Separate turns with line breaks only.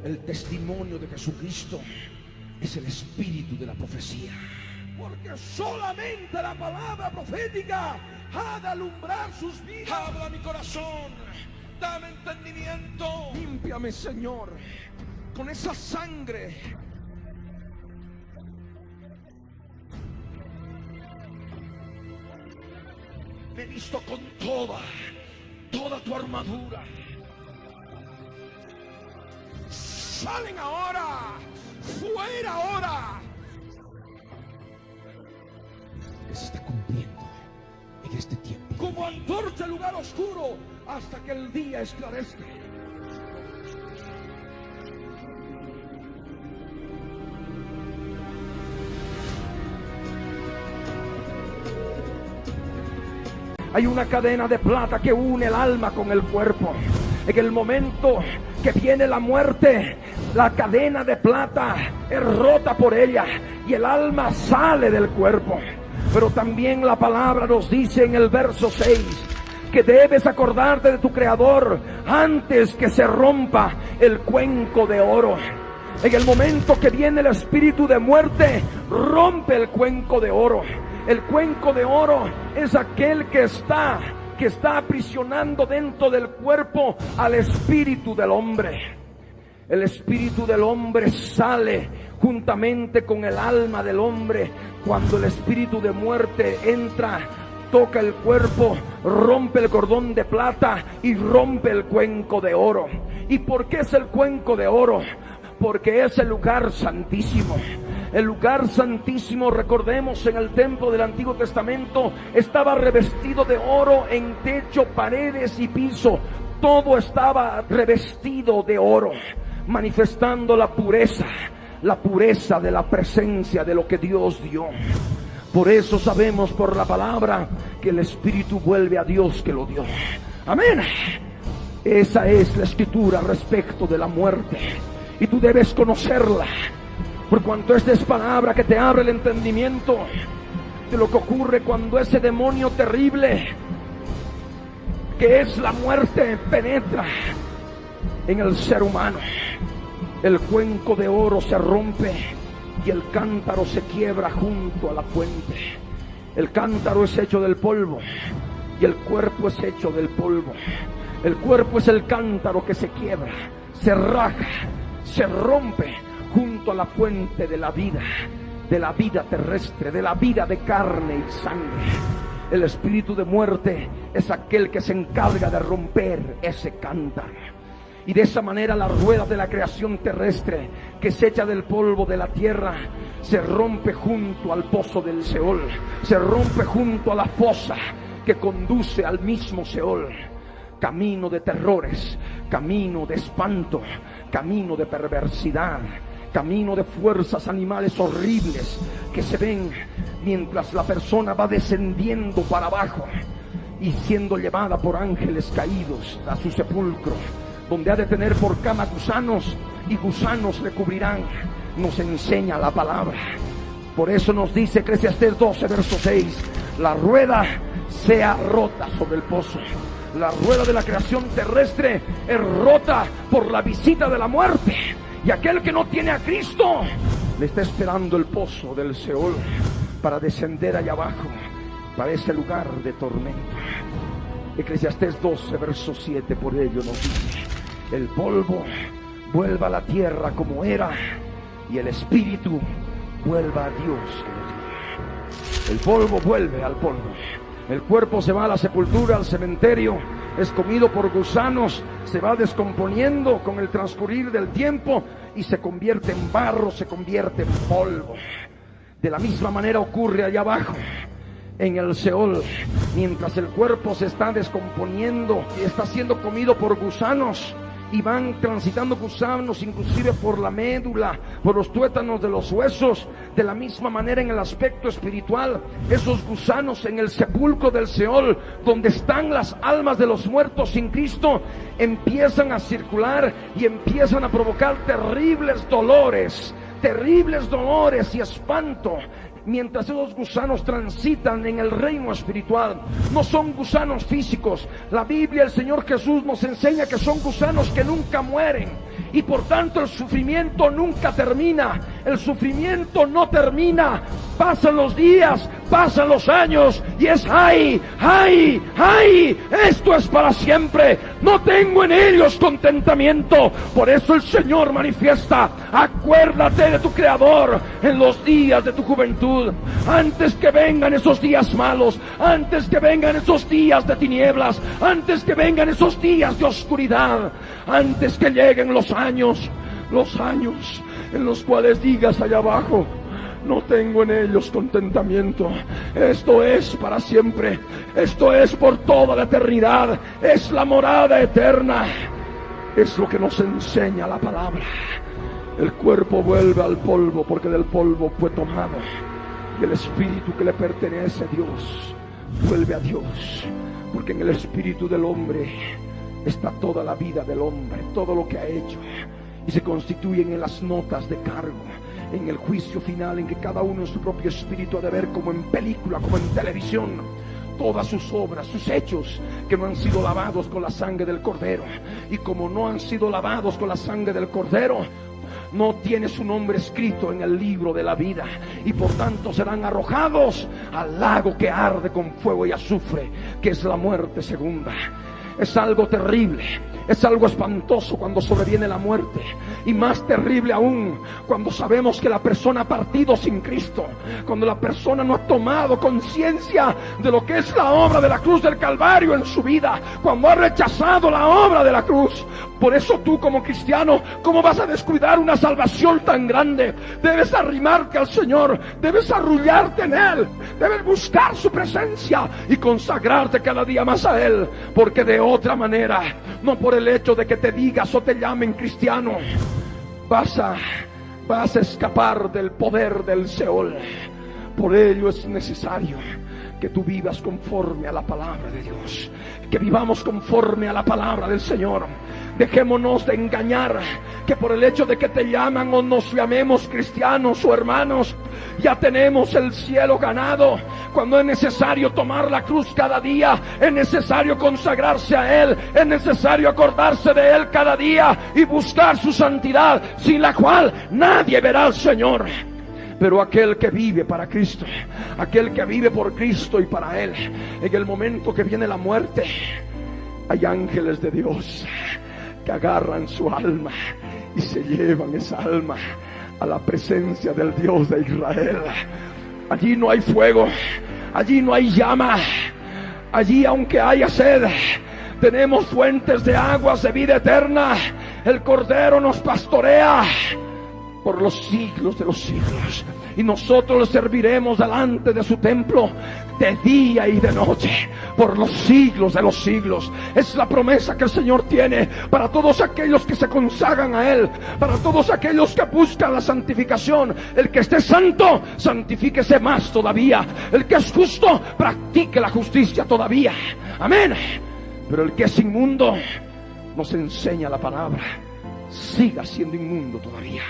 El testimonio de Jesucristo es el espíritu de la profecía. Porque solamente la palabra profética ha de alumbrar sus vidas. Habla mi corazón, dame entendimiento. Límpiame, Señor, con esa sangre. Me he visto con toda tu armadura. Salen ahora, fuera ahora. Se está cumpliendo en este tiempo. Como antorcha el lugar oscuro hasta que el día esclarezca. Hay una cadena de plata que une el alma con el cuerpo. En el momento que viene la muerte, la cadena de plata es rota por ella y el alma sale del cuerpo. Pero también la palabra nos dice en el verso 6 que debes acordarte de tu Creador antes que se rompa el cuenco de oro. En el momento que viene el espíritu de muerte, rompe el cuenco de oro. El cuenco de oro es aquel que está aprisionando dentro del cuerpo al espíritu del hombre. El espíritu del hombre sale juntamente con el alma del hombre cuando el espíritu de muerte entra, toca el cuerpo, rompe el cordón de plata y rompe el cuenco de oro. ¿Y por qué es el cuenco de oro? Porque es el lugar santísimo. El lugar santísimo, recordemos, en el templo del Antiguo Testamento estaba revestido de oro en techo, paredes y piso. Todo estaba revestido de oro, manifestando la pureza de la presencia de lo que Dios dio. Por eso sabemos por la palabra que el Espíritu vuelve a Dios que lo dio. Amén. Esa es la escritura respecto de la muerte, y tú debes conocerla, por cuanto esta es palabra que te abre el entendimiento de lo que ocurre cuando ese demonio terrible que es la muerte penetra en el ser humano. El cuenco de oro se rompe y el cántaro se quiebra junto a la fuente. El cántaro es hecho del polvo y el cuerpo es hecho del polvo. El cuerpo es el cántaro que se quiebra, se raja, se rompe junto a la fuente de la vida terrestre, de la vida de carne y sangre. El espíritu de muerte es aquel que se encarga de romper ese cántaro. Y de esa manera la rueda de la creación terrestre, que se echa del polvo de la tierra, se rompe junto al pozo del Seol, se rompe junto a la fosa que conduce al mismo Seol. Camino de terrores, camino de espanto, camino de perversidad, camino de fuerzas animales horribles que se ven mientras la persona va descendiendo para abajo y siendo llevada por ángeles caídos a su sepulcro, donde ha de tener por cama gusanos y gusanos le cubrirán. Nos enseña la palabra. Por eso nos dice Eclesiastés 12 verso 6: la rueda sea rota sobre el pozo. La rueda de la creación terrestre es rota por la visita de la muerte, y aquel que no tiene a Cristo le está esperando el pozo del Seol para descender allá abajo, para ese lugar de tormento. Eclesiastés 12 verso 7 por ello nos dice: el polvo vuelva a la tierra como era, y el espíritu vuelva a Dios que lo dio. El polvo vuelve al polvo. El cuerpo se va a la sepultura, al cementerio, es comido por gusanos, se va descomponiendo con el transcurrir del tiempo y se convierte en barro, se convierte en polvo. De la misma manera ocurre allá abajo, en el Seol, mientras el cuerpo se está descomponiendo y está siendo comido por gusanos, y van transitando gusanos inclusive por la médula, por los tuétanos de los huesos. De la misma manera en el aspecto espiritual, esos gusanos en el sepulcro del Seol, donde están las almas de los muertos sin Cristo, empiezan a circular y empiezan a provocar terribles dolores y espanto. mientras esos gusanos transitan en el reino espiritual, no son gusanos físicos. La Biblia, el Señor Jesús nos enseña que son gusanos que nunca mueren, y por tanto el sufrimiento nunca termina. El sufrimiento no termina. Pasan los días, pasan los años, y es ¡ay! Esto es para siempre. No tengo en ellos contentamiento. Por eso el Señor manifiesta: acuérdate de tu Creador en los días de tu juventud, antes que vengan esos días malos, antes que vengan esos días de tinieblas, antes que vengan esos días de oscuridad, antes que lleguen los años en los cuales digas allá abajo: no tengo en ellos contentamiento. Esto es para siempre. Esto es por toda la eternidad. Es la morada eterna. Es lo que nos enseña la palabra. El cuerpo vuelve al polvo, porque del polvo fue tomado. Y el espíritu que le pertenece a Dios vuelve a Dios, porque en el espíritu del hombre está toda la vida del hombre, todo lo que ha hecho, y se constituyen en las notas de cargo, en el juicio final, en que cada uno en su propio espíritu ha de ver, como en película, como en televisión, todas sus obras, sus hechos, que no han sido lavados con la sangre del Cordero. Y como no han sido lavados con la sangre del Cordero, no tiene su nombre escrito en el libro de la vida, y por tanto serán arrojados al lago que arde con fuego y azufre, que es la muerte segunda. Es algo terrible, es algo espantoso cuando sobreviene la muerte, y más terrible aún cuando sabemos que la persona ha partido sin Cristo, cuando la persona no ha tomado conciencia de lo que es la obra de la cruz del Calvario en su vida, cuando ha rechazado la obra de la cruz. Por eso tú, como cristiano, ¿cómo vas a descuidar una salvación tan grande? Debes arrimarte al Señor, debes arrullarte en Él, debes buscar su presencia y consagrarte cada día más a Él, porque de otra manera, no por el hecho de que te digas o te llamen cristiano, vas a escapar del poder del Seol. Por ello es necesario que tú vivas conforme a la palabra de Dios, que vivamos conforme a la palabra del Señor. Dejémonos de engañar, que por el hecho de que te llaman o nos llamemos cristianos o hermanos, ya tenemos el cielo ganado, cuando es necesario tomar la cruz cada día, es necesario consagrarse a Él, es necesario acordarse de Él cada día y buscar su santidad, sin la cual nadie verá al Señor. Pero aquel que vive para Cristo, aquel que vive por Cristo y para Él, en el momento que viene la muerte, hay ángeles de Dios que agarran su alma y se llevan esa alma a la presencia del Dios de Israel. Allí no hay fuego, allí no hay llama, allí aunque haya sed, tenemos fuentes de aguas de vida eterna. El Cordero nos pastorea por los siglos de los siglos, y nosotros le serviremos delante de su templo de día y de noche por los siglos de los siglos. Es la promesa que el Señor tiene para todos aquellos que se consagran a Él, para todos aquellos que buscan la santificación. El que esté santo, santifíquese más todavía. El que es justo, practique la justicia todavía. Amén. Pero el que es inmundo, nos enseña la palabra, siga siendo inmundo todavía.